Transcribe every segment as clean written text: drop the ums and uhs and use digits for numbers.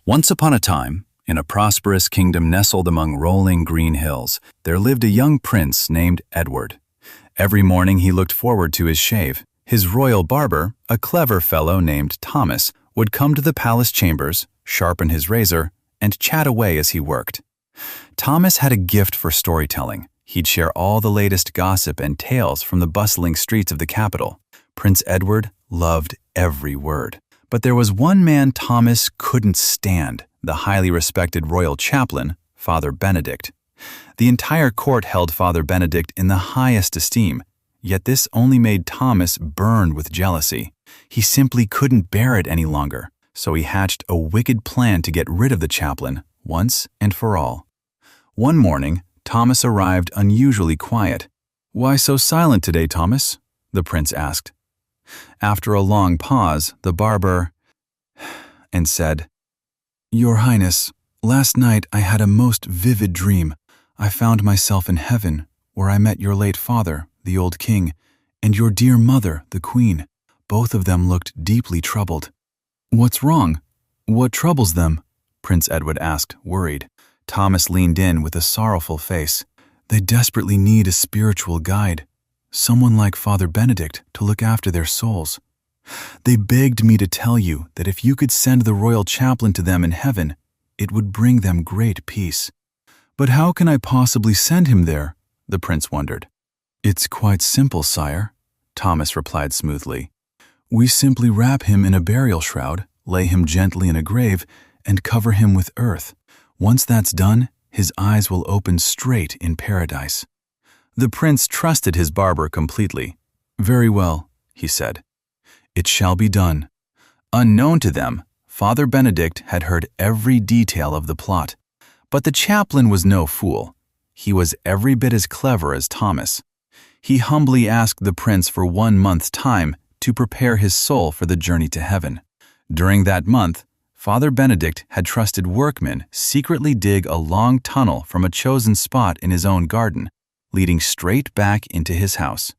Once upon a time, in a prosperous kingdom nestled among rolling green hills, there lived a young prince named Edward. Every morning he looked forward to his shave. His royal barber, a clever fellow named Thomas, would come to the palace chambers, sharpen his razor, and chat away as he worked. Thomas had a gift for storytelling. He'd share all the latest gossip and tales from the bustling streets of the capital. Prince Edward loved every word. But there was one man Thomas couldn't stand, the highly respected royal chaplain, Father Benedict. The entire court held Father Benedict in the highest esteem, yet this only made Thomas burn with jealousy. He simply couldn't bear it any longer, so he hatched a wicked plan to get rid of the chaplain once and for all. One morning, Thomas arrived unusually quiet. "Why so silent today, Thomas?" the prince asked. After a long pause, the barber and said, "Your Highness, last night I had a most vivid dream. I found myself in heaven, where I met your late father, the old king, and your dear mother, the queen. Both of them looked deeply troubled." "What's wrong? What troubles them?" Prince Edward asked, worried. Thomas leaned in with a sorrowful face. "They desperately need a spiritual guide, someone like Father Benedict to look after their souls. They begged me to tell you that if you could send the royal chaplain to them in heaven, it would bring them great peace." "But how can I possibly send him there?" the prince wondered. "It's quite simple, sire," Thomas replied smoothly. "We simply wrap him in a burial shroud, lay him gently in a grave, and cover him with earth. Once that's done, his eyes will open straight in paradise." The prince trusted his barber completely. "Very well," he said. "It shall be done." Unknown to them, Father Benedict had heard every detail of the plot. But the chaplain was no fool. He was every bit as clever as Thomas. He humbly asked the prince for 1 month's time to prepare his soul for the journey to heaven. During that month, Father Benedict had trusted workmen secretly dig a long tunnel from a chosen spot in his own garden, leading straight back into his house.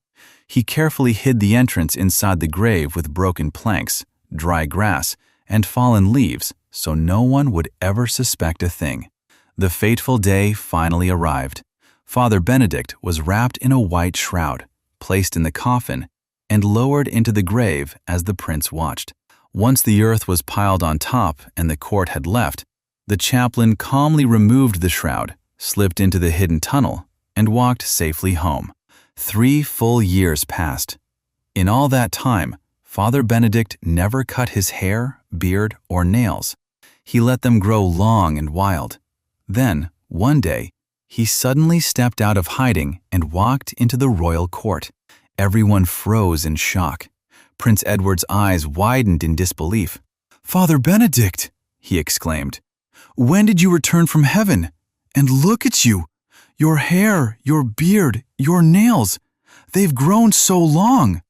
He carefully hid the entrance inside the grave with broken planks, dry grass, and fallen leaves so no one would ever suspect a thing. The fateful day finally arrived. Father Benedict was wrapped in a white shroud, placed in the coffin, and lowered into the grave as the prince watched. Once the earth was piled on top and the court had left, the chaplain calmly removed the shroud, slipped into the hidden tunnel, and walked safely home. 3 full years passed. In all that time, Father Benedict never cut his hair, beard, or nails. He let them grow long and wild. Then, one day, he suddenly stepped out of hiding and walked into the royal court. Everyone froze in shock. Prince Edward's eyes widened in disbelief. "Father Benedict," he exclaimed, "when did you return from heaven? And look at you! Your hair, your beard, your nails, they've grown so long."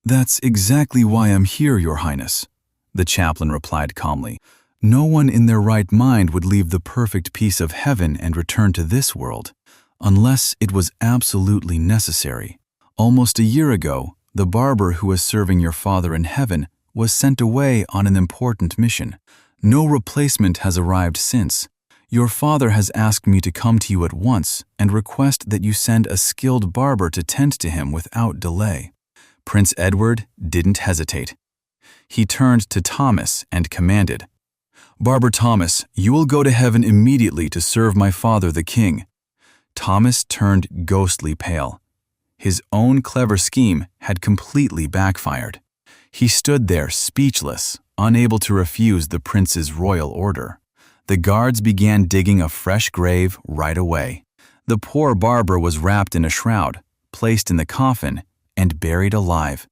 "That's exactly why I'm here, Your Highness," the chaplain replied calmly. "No one in their right mind would leave the perfect peace of heaven and return to this world, unless it was absolutely necessary. Almost a year ago, the barber who was serving your father in heaven was sent away on an important mission. No replacement has arrived since. Your father has asked me to come to you at once and request that you send a skilled barber to tend to him without delay." Prince Edward didn't hesitate. He turned to Thomas and commanded, "Barber Thomas, you will go to heaven immediately to serve my father the king." Thomas turned ghostly pale. His own clever scheme had completely backfired. He stood there speechless, unable to refuse the prince's royal order. The guards began digging a fresh grave right away. The poor barber was wrapped in a shroud, placed in the coffin, and buried alive.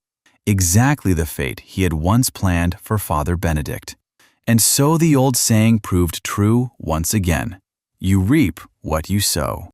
Exactly the fate he had once planned for Father Benedict. And so the old saying proved true once again: you reap what you sow.